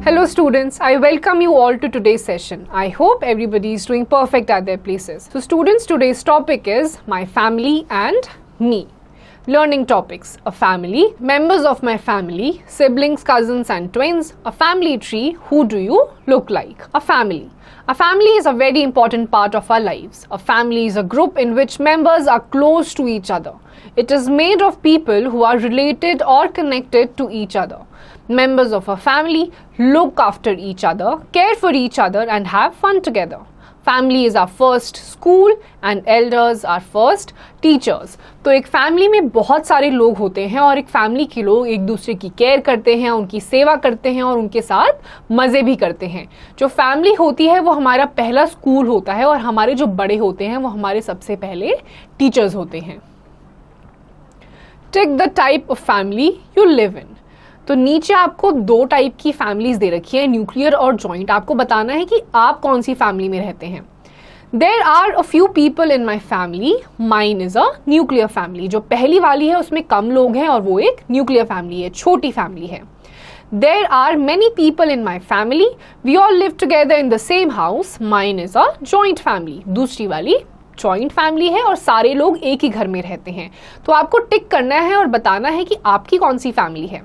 Hello students, I welcome you all to today's session. I hope everybody is doing perfect at their places. So students, today's topic is my family and me. Learning topics: a family, members of my family, siblings, cousins and twins, a family tree, who do you look like? A family. A family is a very important part of our lives. A family is a group in which members are close to each other. It is made of people who are related or connected to each other. Members of a family look after each other, care for each other and have fun together. Family is our first school and elders are first teachers. तो एक family में बहुत सारे लोग होते हैं और एक फैमिली के लोग एक दूसरे की केयर करते हैं, उनकी सेवा करते हैं और उनके साथ मज़े भी करते हैं. जो फैमिली होती है वो हमारा पहला स्कूल होता है और हमारे जो बड़े होते हैं वो हमारे सबसे पहले टीचर्स होते हैं. Tick the type of family you live in. तो नीचे आपको दो टाइप की फैमिलीज दे रखी है, न्यूक्लियर और जॉइंट. आपको बताना है कि आप कौन सी फैमिली में रहते हैं. There are a few people in my family, mine is a nuclear family. जो पहली वाली है उसमें कम लोग हैं और वो एक न्यूक्लियर फैमिली है, छोटी फैमिली है. There are many people in my family, we all live together in the same house, mine is a joint family. दूसरी वाली जॉइंट फैमिली है और सारे लोग एक ही घर में रहते हैं. तो आपको टिक करना है और बताना है कि आपकी कौन सी फैमिली है.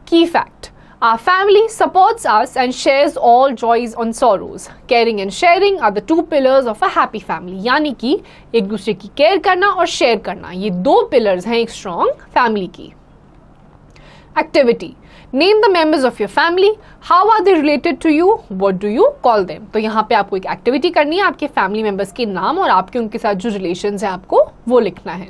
Key fact: our family supports us and shares all joys and sorrows. Caring and sharing are the two pillars of a happy family. यानी कि एक दूसरे की केयर करना और शेयर करना, ये दो पिलर्स हैं एक स्ट्रॉन्ग फैमिली की. Activity: Name the members of your family. How are they related to you? What do you call them? तो यहाँ पे आपको एक एक्टिविटी करनी है, आपके फैमिली मेंबर्स के नाम और आपके उनके साथ जो रिलेशंस हैं आपको वो लिखना है.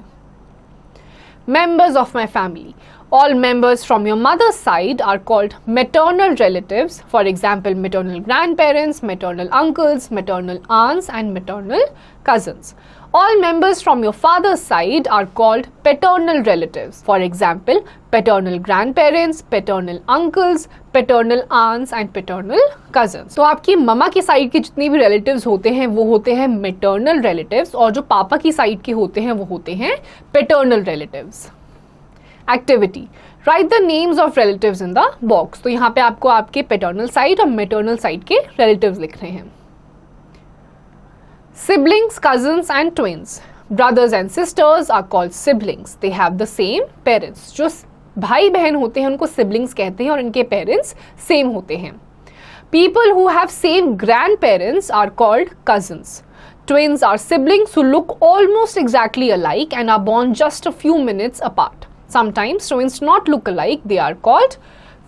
Members of my family. All members from your mother's side are called maternal relatives. For example, maternal grandparents, maternal uncles, maternal aunts and maternal cousins. All members from your father's side are called paternal relatives. For example, paternal grandparents, paternal uncles, paternal aunts and paternal cousins. तो आपकी mama की side के जितने भी relatives होते हैं वो होते हैं maternal relatives और जो पापा की साइड के होते हैं वो होते हैं paternal relatives. Activity: Write the names of relatives in the box. तो यहाँ पे आपको आपके paternal side और maternal side के relatives लिखने हैं. Siblings, cousins and twins. Brothers and sisters are called siblings. They have the same parents. जो भाई बहन होते हैं उनको siblings कहते हैं और इनके parents same होते हैं. People who have same grandparents are called cousins. Twins are siblings who look almost exactly alike and are born just a few minutes apart. Sometimes twins not look alike, they are called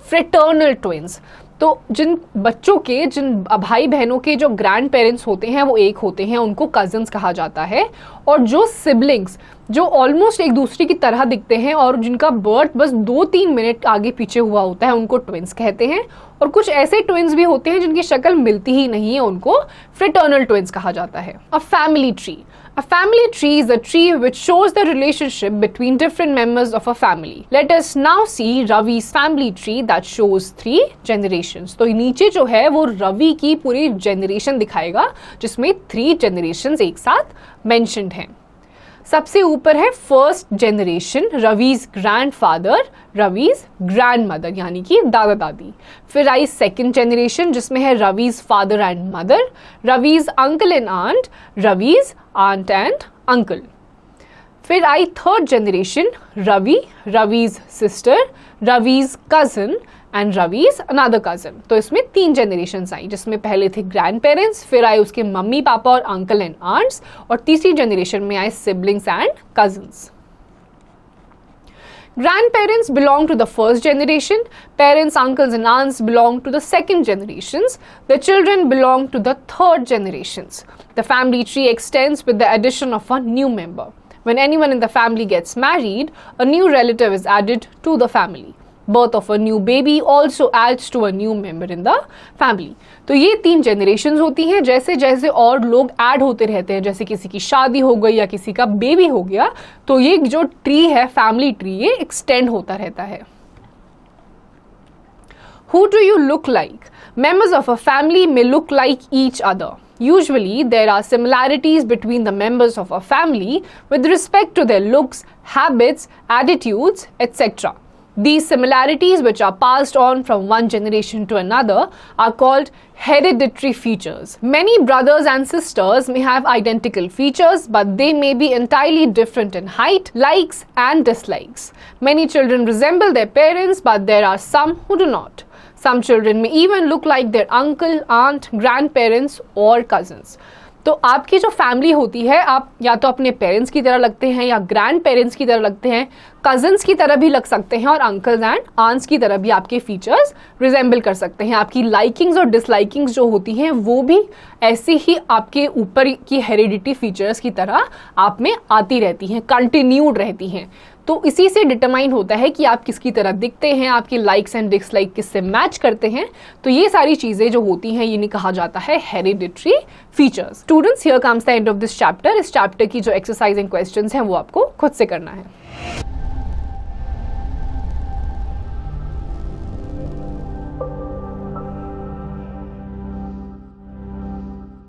fraternal twins. तो जिन बच्चों के, जिन भाई बहनों के जो grand parents होते हैं वो एक होते हैं, उनको कजन्स कहा जाता है. और जो सिबलिंग्स जो ऑलमोस्ट एक दूसरे की तरह दिखते हैं और जिनका बर्थ बस 2-3 मिनट आगे पीछे हुआ होता है उनको ट्विंस कहते हैं. और कुछ ऐसे ट्विंस भी होते हैं जिनकी शक्ल मिलती ही नहीं है, उनको फ्रेटर्नल ट्विंस कहा जाता है. A family tree. A family tree is a tree which shows the relationship between different members of a family. Let us now see Ravi's family tree that shows 3 generations. तो नीचे जो है वो रवि की पूरी जनरेशन दिखाएगा जिसमें 3 generations एक साथ mentioned हैं. सबसे ऊपर है first generation, Ravi's grandfather, Ravi's grandmother यानी कि दादा दादी. फिर आई सेकंड जनरेशन जिसमें है Ravi's father and mother, Ravi's uncle and aunt, Ravi's aunt and uncle. फिर आई third generation, Ravi, Ravi's sister, Ravi's cousin and Ravi's another cousin. तो इसमें 3 जनरेशन्स आई जिसमें पहले थे ग्रैंड पेरेंट्स, फिर आए उसके मम्मी पापा और अंकल एंड आंट्स और तीसरी जनरेशन में आए siblings and cousins. Grandparents belong to the first generation, parents, uncles and aunts belong to the second generations, the children belong to the third generations. The family tree extends with the addition of a new member. When anyone in the family gets married, a new relative is added to the family. Birth of a new baby also adds to a new member in the family. तो ये 3 generations होती हैं. जैसे जैसे और लोग add होते रहते हैं, जैसे किसी की शादी हो गई या किसी का बेबी हो गया, तो ये जो ट्री है फैमिली ट्री ये एक्सटेंड होता रहता है. Who do you look like? Members of a family may look like each other. Usually, there are similarities between the members of a family with respect to their looks, habits, attitudes, etc. These similarities, which are passed on from one generation to another, are called hereditary features. Many brothers and sisters may have identical features, but they may be entirely different in height, likes and dislikes. Many children resemble their parents, but there are some who do not. Some children may even look like their uncle, aunt, grandparents or cousins. तो आपकी जो family होती है, आप या तो अपने parents की तरह लगते हैं या ग्रैंड पेरेंट्स की तरह लगते हैं, कजन्स की तरह भी लग सकते हैं और अंकल्स एंड आंट्स की तरह भी आपके फीचर्स रिजेंबल कर सकते हैं। आपकी लाइकिंग्स और डिसलाइकिंग्स जो होती हैं वो भी ऐसी ही आपके ऊपर की हेरिडिटी फीचर्स की तरह आप में आती रहती हैं, कंटिन्यूड रहती हैं। तो इसी से डिटरमाइन होता है कि आप किसकी तरह दिखते हैं, आपकी लाइक्स एंड डिसलाइक किससे मैच करते हैं। तो ये सारी चीजें जो होती हैं इन्हें कहा जाता है hereditary features. Students, here comes the end of this chapter. इस चैप्टर की जो एक्सरसाइजिंग क्वेश्चंस हैं वो आपको खुद से करना है।